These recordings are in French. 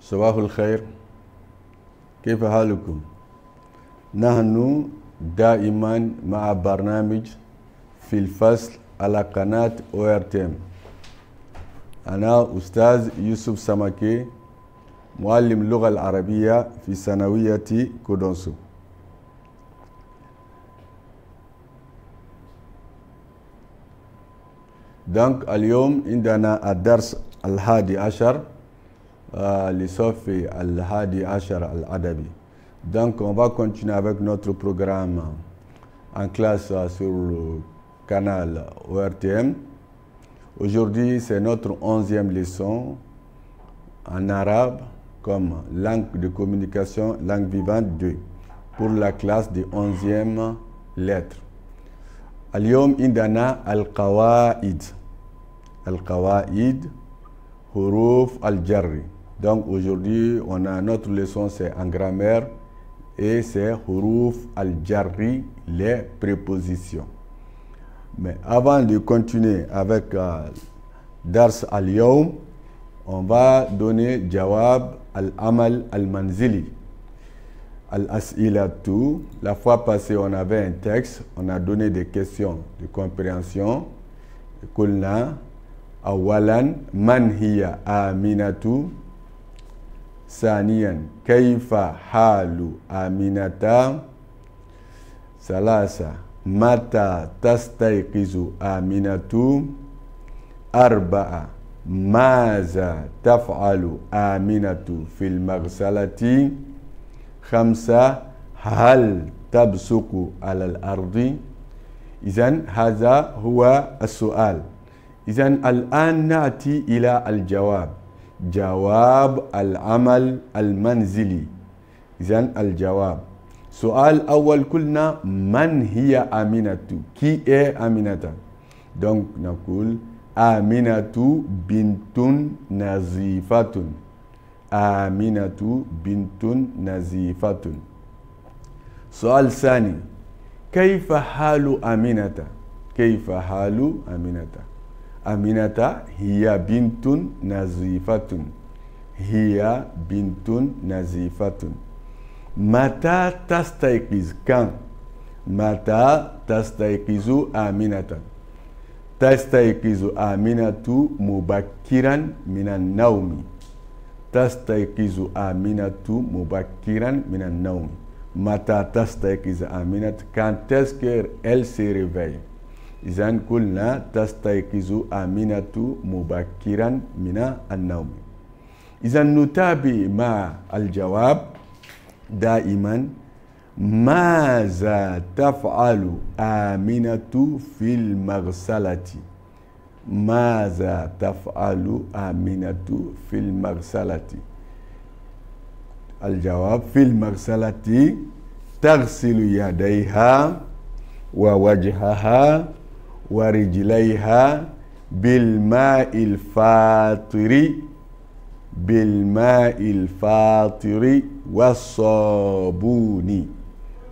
صباح الخير، كيف حالكم؟ نحن دائما مع برنامج في الفصل على قناة ORTM. أنا أستاذ يوسف سمكي، معلم اللغة العربية في ثانوية كودونسو. دونك اليوم عندنا الدرس الحادي عشر لصف الحادي عشر الأدبي. Donc on va continuer avec notre programme en classe sur le canal ORTM. Aujourd'hui c'est notre 11e leçon en arabe comme langue de communication, langue vivante 2 pour la classe de 11e lettre. اليوم عندنا القواعد حروف الجر. Donc aujourd'hui on a notre leçon, c'est en grammaire et c'est حروف الجر, les prépositions. Mais avant de continuer avec dars اليوم, on va donner جواب العمل المنزلي. Al-As'ilatu, la fois passée on avait un texte, on a donné des questions de compréhension. Kulna, awalan, man hiya aminatu. Saniyan, kayfa halu aminata. Salasa, mata tastayqizu aminatu. Arba'a, maza taf'alu aminatu fil maghsalati. خمسة هل تبصق على الأرض. إذن هذا هو السؤال. إذن الآن نأتي إلى الجواب، جواب العمل المنزلي. إذن الجواب، سؤال أول قلنا من هي آمنة؟ كي est آمنة؟ donc نقول آمنة بنت نظيفة. آمنة بنت نظيفة. سؤال ثاني، كيف حال آمنة؟ كيف حال آمنة؟ آمنة هي بنت نظيفة. هي بنت نظيفة. متى تستيقظ؟ كم؟ متى تستيقظ آمنة؟ تستيقظ آمنة مبكرا من النوم. تستيقظ آمنة مبكرا من النوم. متى تستيقظ آمنة؟ quand est-ce qu'elle se réveille. إذن قلنا تستيقظ آمنة مبكرا من النوم. إذن نتابع مع الجواب دائما. ماذا تفعل آمنة في المغسلة؟ ماذا تفعل آمنة في المغسلة؟ الجواب، في المغسلة تغسل يديها ووجهها ورجليها بالماء الفاطر. بالماء الفاطر والصابون.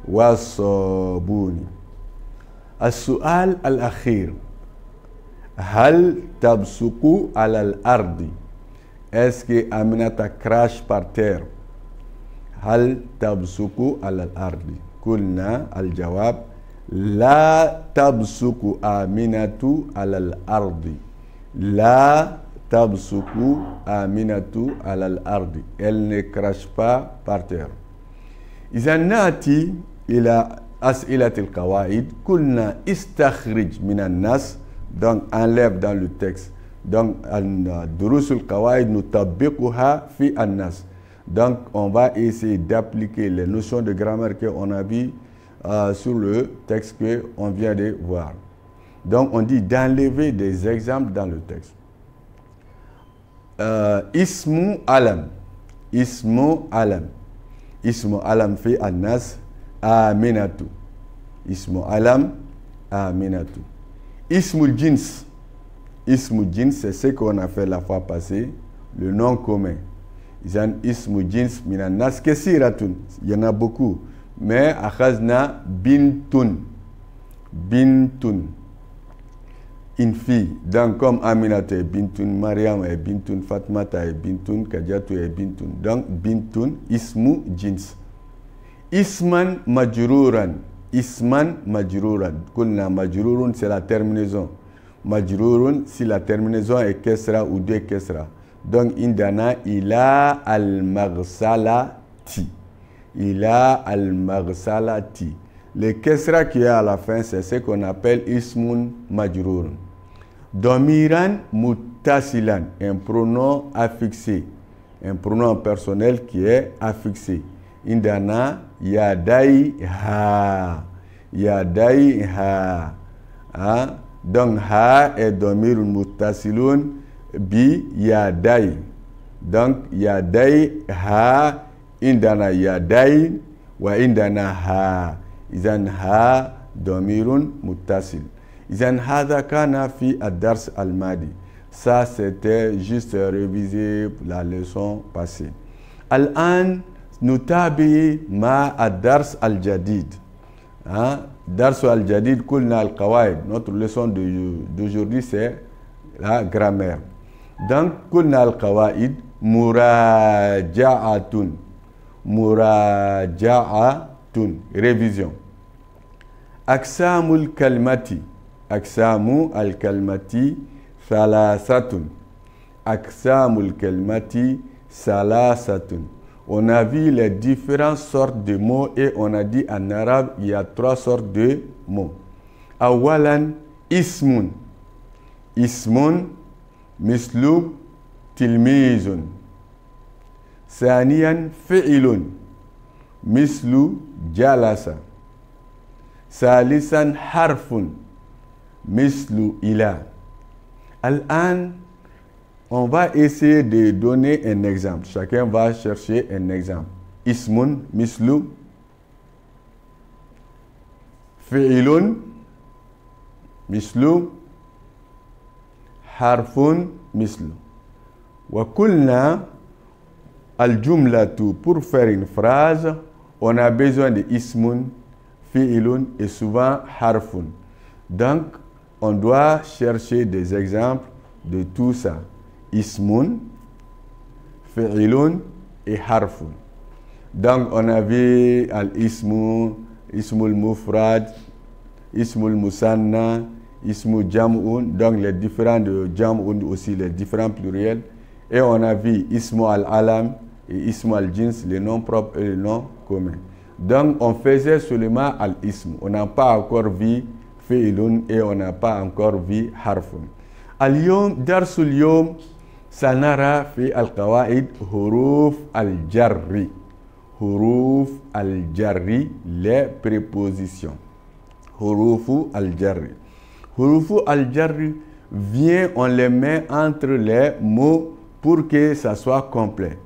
والصابون. السؤال الأخير، هل تبصق على الأرض؟ Est-ce que Aminata crache par terre? هل تبصق على الأرض؟ قلنا الجواب، لا تبصق آمنة على الأرض. لا تبصق آمنة على الأرض. Elle ne crache pas par terre. إذا نأتي إلى أسئلة القواعد. قلنا استخرج من النص. Donc enlève dans le texte. Donc دروس القواعد نطبقها في النص. Donc on va essayer d'appliquer les notions de grammaire qu'on a vu sur le texte que on vient de voir. Donc on dit d'enlever des exemples dans le texte. Ismu alam. Ismu alam. Ismu alam fi النص آمنة. Ismu alam آمنة. Ismul jins. Ismul jins, c'est ce qu'on a fait la fois passée, le nom commun. Izan ismul jins minan nas kesiratun. Il y en a beaucoup. Mais akhazna bintun. Bintun. une fille. Donc, comme Aminata est bintun, Mariam est bintun, Fatmata est bintun, Kadiatu est bintun. Donc, bintun, ismu jins. Isman majruran. Isman majruran. Kulna majrurun, c'est la terminaison. Majrurun, si la terminaison est kesra ou deux kesra. Donc, indana ila al-maghsalati. Ila al-maghsalati. Le kesra qui est à la fin, c'est ce qu'on appelle ismun majrurun. Domiran muttasilan, un pronom affixé. Un pronom personnel qui est affixé. Indana yadai ha. Yadai ha. Hein? Donc, ha est domirun muttasilun bi yadai. Donc, yadai ha indana yadai wa indana ha. Izan ha domirun muttasil. Izan hadha kana fi ad-dars al-madi. Ça, c'était juste réviser la leçon passée. Al-an nutabi ma ad-dars al-jadid. Dars al-jadid kulna al-qawaid. Notre leçon d'aujourd'hui, c'est la grammaire. Donc, kulna al-qawaid muraja'atun. Muraja'atun. Révision. Aksamul kalmati. Aksamu al-kalmati thalathatun. Aksamul kalmati thalathatun. On a vu les différentes sortes de mots et on a dit en arabe, il y a trois sortes de mots. Awalan, ismun. Ismun, mislu, tilmizun. Saniyan, fi'ilun. Mislu, jalasa. Salisan, harfun. Mislu, ila. Al-an, on va essayer de donner un exemple. Chacun va chercher un exemple. Ismun, mislu. Fi'ilun, mislu. Harfun, mislu. Wa kulna al-jumlatu. Pour faire une phrase, on a besoin de ismun, fi'ilun et souvent harfun. Donc, on doit chercher des exemples de tout ça. Ismun, fi'ilun et harfun. Donc, on avait al-ismu, ismul mufrad, ismul musanna, ismu jam'un, donc les différents de jam'un aussi, les différents pluriels. Et on a vu ismu al-alam et ismu al-jins, les noms propres et les noms communs. Donc, on faisait seulement al-ismu. On n'a pas encore vu fi'ilun et on n'a pas encore vu harfun. Al-yom, darsul yom, sanara fi al-qawaid huruf al-jarri. Huruf al-jarri, les prépositions. Hurufu al-jarri. Hurufu al-jarri vient, on les met entre les mots pour que ça soit complet.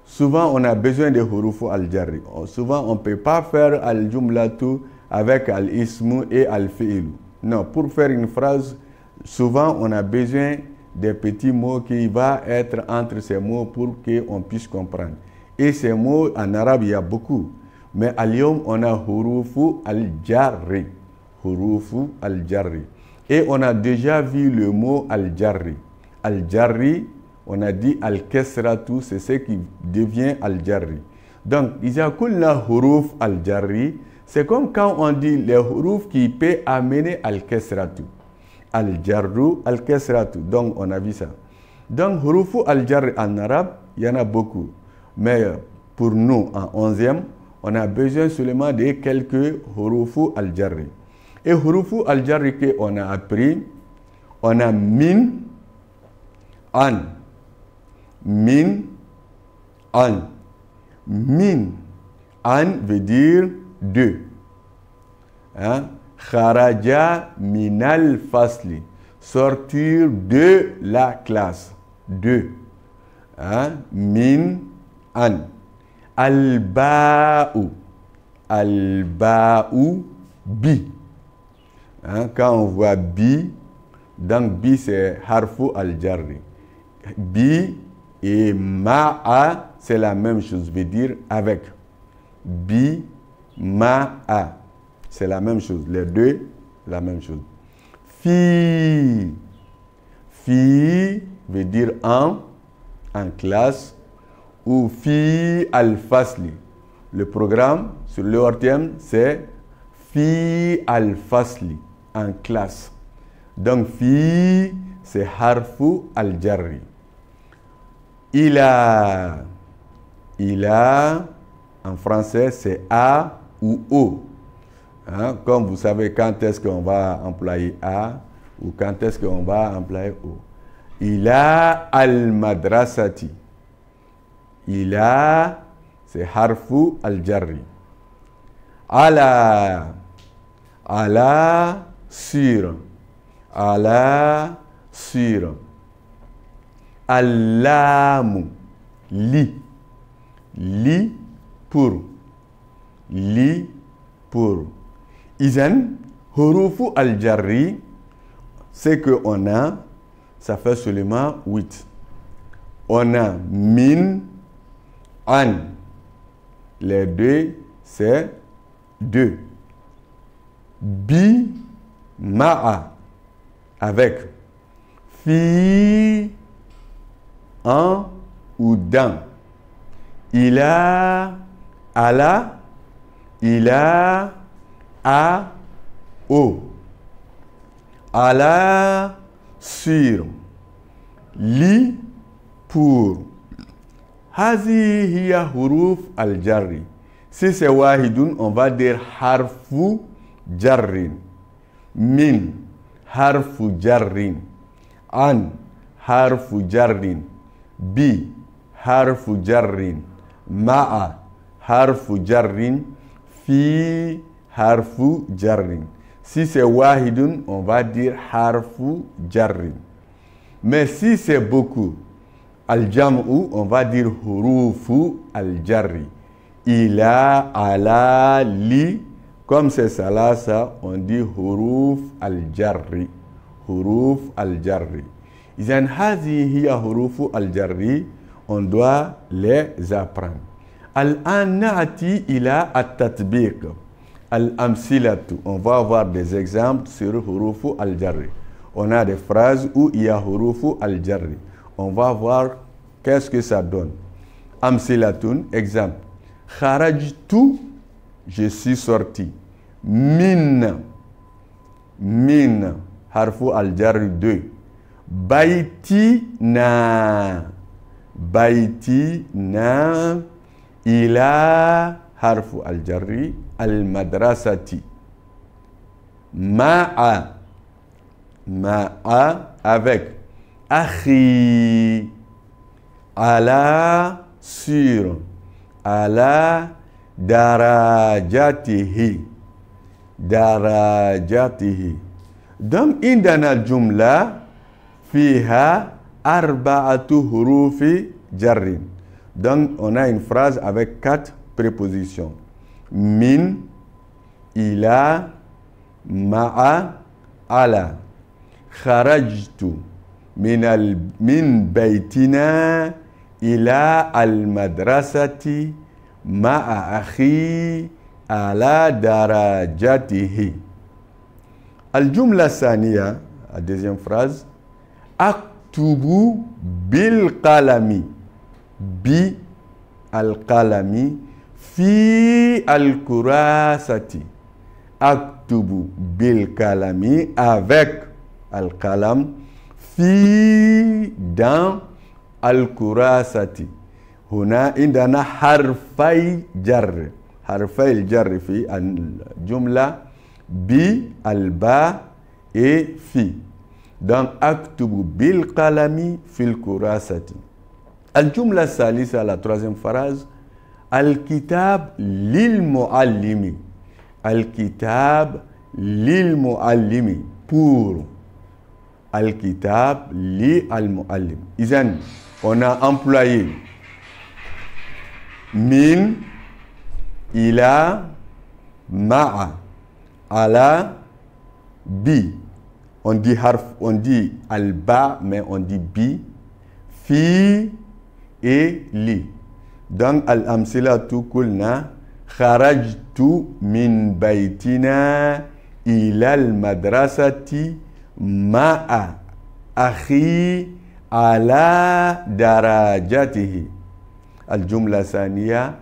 Souvent, on a besoin de hurufu al-jarri. Souvent, on ne peut pas faire al-jumlatu avec al-ismu et al-fi'il. Non, pour faire une phrase, souvent, on a besoin des petits mots qui vont être entre ces mots pour qu'on puisse comprendre. Et ces mots, en arabe, il y a beaucoup. Mais à Lyon, on a hurufu al-jarri. Hurufu al-jarri. Et on a déjà vu le mot al-jarri. Al-jarri, on a dit al-kesratu, c'est ce qui devient al-jarri. Donc, iza kulna huruf al-jarri, c'est comme quand on dit les huruf qui peuvent amener al-kesratu. Al-jarru, al-kesratu. Donc, on a vu ça. Donc, hurufu al-jarri en arabe, il y en a beaucoup. Mais pour nous, en 11e, on a besoin seulement de quelques hurufu al-jarri. Et hurufu al-jarri qu'on a appris, on a min, an. Min, an. Min, an veut dire deux. Hein? Kharaja minal fasli. Sortir de la classe. Deux. Hein? Min, an. Al-ba'u. Al-ba'u, bi. Hein? Quand on voit bi, donc bi c'est harfu al-jarri. Bi et ma'a, c'est la même chose, veut dire avec. Bi, ma'a, c'est la même chose. Les deux, la même chose. Fi. Fi veut dire en classe, ou fi al-fasli. Le programme sur le ORTM, c'est fi al-fasli, en classe. Donc, fi, c'est harfu al-jarri. Il a, en français, c'est a ou o. Hein? Comme vous savez, quand est-ce qu'on va employer a ou quand est-ce qu'on va employer o. Il a al-madrasati. Il a, c'est harfu al-jarri. Ala, sur. Ala, sur. Allamu, li. Li pour. Li pour. Izan, hurufu al-jarri, c'est qu'on a, ça fait seulement 8. On a min, an. Les deux, c'est 2. Bi, ma'a, avec. Fi, en ou dans. Il a, ala, il a, a, o. Ala, sur. Li, pour. Hazi hiya huruf al-jarri. Si c'est wahidun, on va dire harfu jarrin. Min, harfu jarrin. An, harfu jarrin. Bi, harfu jarrin. Ma'a, harfu jarrin. Fi, harfu jarrin. Si c'est wahidun, on va dire harfu jarrin. Mais si c'est beaucoup, al-jam'u, on va dire hurufu al-jarri. Ila, ala, li. Comme c'est ça là, ça, on dit huruf al-jarri. Huruf al-jarri. Izan hazi hiya hurufu al-jarri, on doit les apprendre. Al-an na'ati ila at-tatbiq. Al-amsilatu. On va avoir des exemples sur hurufu al-jarri. On a des phrases où il y a hurufu al-jarri. On va voir qu'est-ce que ça donne. Amsilatun, exemple. Kharajtu, je suis sorti. Min, harfu al-jarri 2. Baiti na, ila, harfu al-jarri, al-madrasati. Ma'a, avec. Akhi, ala, sur. Ala, darajatihi. Donc, indana jumla fiha arba'atu hurufi jarrin. Donc, on a une phrase avec 4 prépositions. Min, ila, ma'a, ala. Kharajtu min baytina ila al-madrasati ma'a akhi ala darajatihi. Al-jumla saniya, la deuxième phrase. Aktubu bil qalami. Bi al-qalami fi al-kurasati. Aktubu bil qalami, avec al-qalam, fi, dans al-kurasati. Huna indana harfay jarr. Harfay al-jarr fi al-jumla bi, al-ba et fi. Donc, aktubu bil qalami fil kurasati. Al-jumla salisa, la troisième phrase. Al-kitab lil muallimi. Al-kitab lil muallimi. Pour. Al-kitab li al-muallim. Izan, on a employé min, ila, ma'a, ala, bi. On dit al-ba, mais on dit bi, fi et li. Donc, al-amsilatu kulna, kharajtu min baytina ila al-madrasati ma'a akhi ala darajatihi. Al-jumla thaniya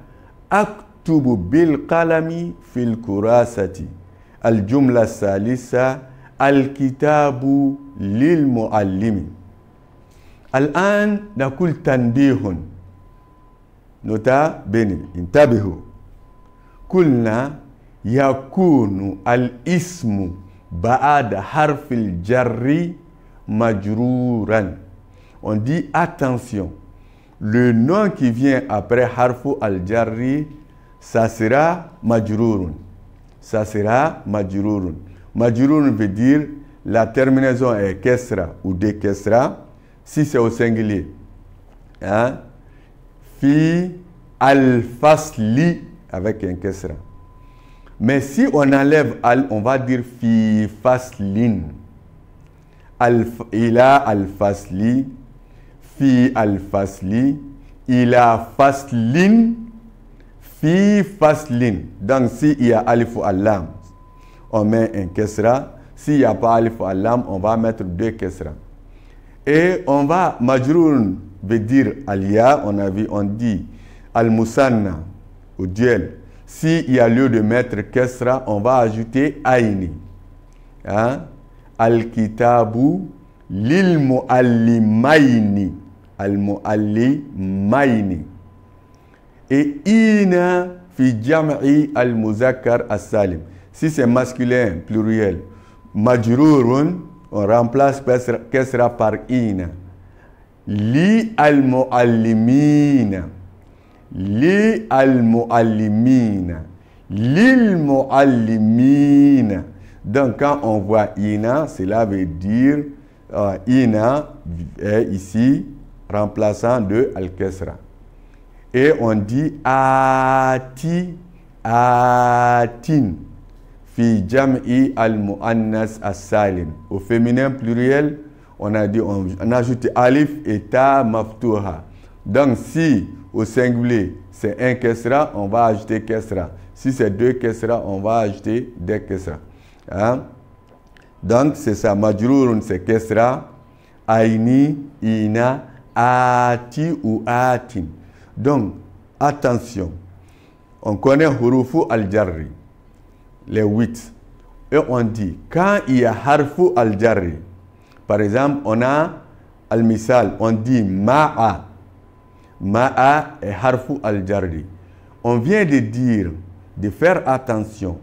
aktubu bil qalami fil kurasati. Al-jumla thalitha al-kitabu lil muallimi. الآن نقول تنبيه نوتا بني انتبهوا قلنا يكون الاسم بعد حرف الجر مجرورا. On dit attention, le nom qui vient après harfu al-jarri, ça sera majrurun. Ça sera majrurun. Majrurun veut dire la terminaison est kesra ou de kesra. Si c'est au singulier, hein? Fi al-fasli avec un kesra. Mais si on enlève al, on va dire fi faslin. Ila al-fasli, fi al-fasli, ila faslin, fi faslin. Donc s'il y a alif ou al-lam, on met un kesra. S'il n'y a pas alif ou al-lam, on va mettre deux kesra. Et on va, majroun veut dire alia, on dit al-musanna, au duel. S'il y a lieu de mettre kesra, on va ajouter aini. Hein? Al-kitabu lil muallimaini. Al-muallimaini. Et ina fi jam'i al-muzakkar as-salim. Si c'est masculin, pluriel, majrourun, on remplace kesra par ina. Li al-muallimina. Li al-muallimina. Lil muallimina. Donc quand on voit ina, cela veut dire ina est ici remplaçant de al-kesra. Et on dit ati, atin. Fi jam'i al-mu'annas as-salim. Au féminin pluriel, on a dit, on ajoute alif et ta maftuha. Donc si au singulier c'est un kesra, on va ajouter kesra. Si c'est deux kesra, on va ajouter deux kesra. Hein? Donc c'est ça, majrurun c'est kesra, aini, ina, ati ou atin. Donc attention, on connaît hurufu al-jarri, les 8. Et on dit, quand il y a harfu al-jarri, par exemple, on a al-misal, on dit ma'a. Ma'a est harfu al-jarri. On vient de dire, de faire attention.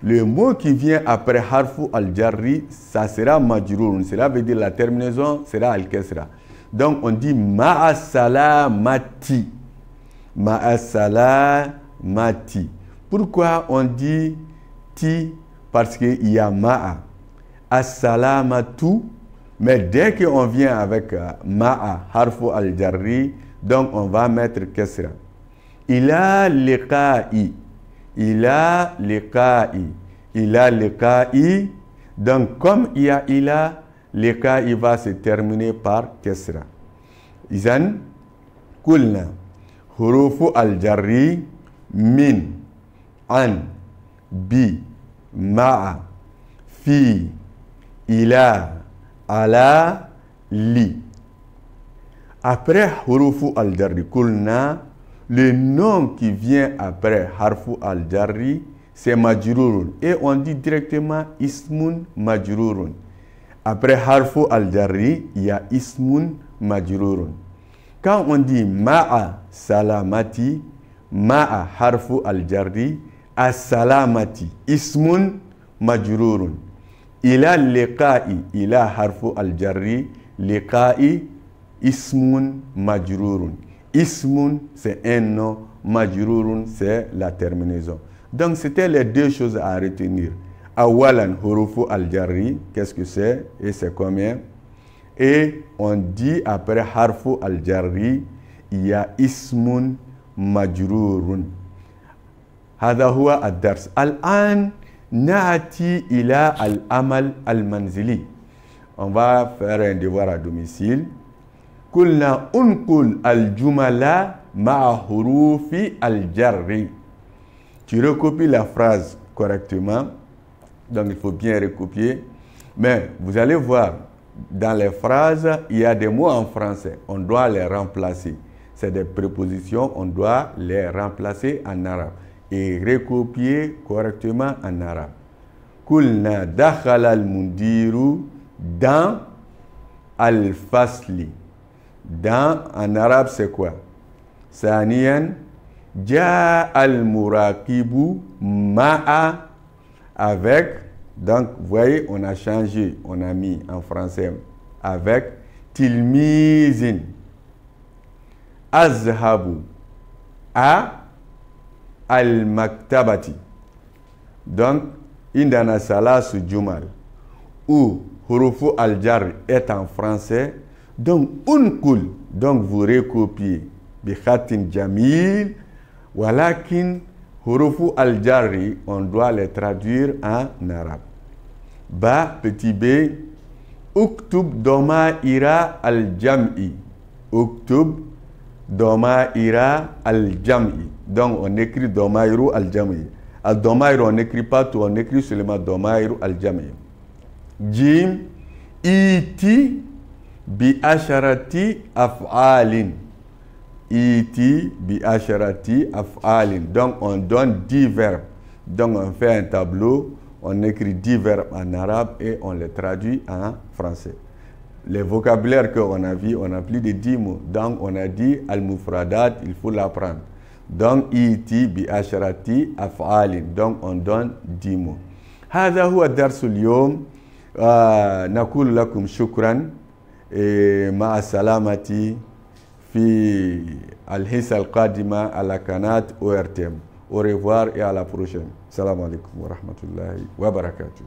Le mot qui vient après harfu al-jarri, ça sera majrurun. Cela veut dire la terminaison sera al-kesra. Donc on dit ma'a salamati. Ma'a salamati. Pourquoi on dit ti? Parce qu'il y a ma'a. As-salamatu. Mais dès qu'on vient avec ma'a, harfu al-jarri, donc on va mettre kesra. Ila liqa'i. Ila liqa'i. Ila liqa'i. Donc comme il y a ila, liqa'i va se terminer par kesra. Izan, kulna. Hurufu al-jarri min, an, bi, ma'a, fi, ila, ala, li. Après hurufu al-jarri, kulna, le nom qui vient après harfu al-jarri, c'est majrurun. Et on dit directement ismun majrurun. Après harfu al-jarri, il y a ismun majrurun. Quand on dit ma'a salamati, ma'a harfu al-jarri, as-salamati, ismun majrurun. Ila liqa'i, ila harfu al-jarri, liqa'i, ismun majrurun. Ismun, c'est un nom, majrurun, c'est la terminaison. Donc, c'était les deux choses à retenir. Awalan, hurufu al-jarri, qu'est-ce que c'est et c'est combien? Et on dit après harfu al-jarri, il y a ismun majrurun. هذا هو الدرس. الآن نأتي إلى العمل المنزلي. On va faire un devoir à domicile. قلنا انقل الجمل مع حروف الجر. Tu recopies la phrase correctement. Donc il faut bien recopier. Mais vous allez voir, dans les phrases, il y a des mots en français. On doit les remplacer. C'est des prépositions, on doit les remplacer en arabe et recopier correctement en arabe. Kulna dakhala al-mundiru dans al-fasli. Dans, en arabe, c'est quoi? Saniyan, ja al-murakibu ma'a, avec. Donc, vous voyez, on a changé, on a mis en français avec tilmizin. Azhabu a al-maktabati. Donc, indana salasu jumal, où hurufu al-jar est en français. Donc, unkul, donc vous recopiez. Bikhatin jamil, walakin hurufu al-jarri, on doit les traduire en arabe. Ba, petit b, uktub domaira al-jam'i. Uktub domaira al-jam'i. Donc, on écrit domairu al-jam'i. Al-domairu, on n'écrit pas tout, on écrit seulement domairu al-jam'i. Jim, iti bi asharati af'alin. Iti bi asharati af'alin. Donc, on donne 10 verbes. Donc, on fait un tableau, on écrit 10 verbes en arabe et on les traduit en français. Les vocabulaires qu'on a vus, on a plus de 10 mots. Donc, on a dit al-mufradat, il faut l'apprendre. Donc, iti bi asharati af'alin. Donc, on donne 10 mots. هذا هو الدرس اليوم. نقول لكم شكرا مع السلامة في الحصة القادمة على قناة ORTM. Au revoir et à la prochaine. Salam alaikum wa rahmatullahi wa barakatuh.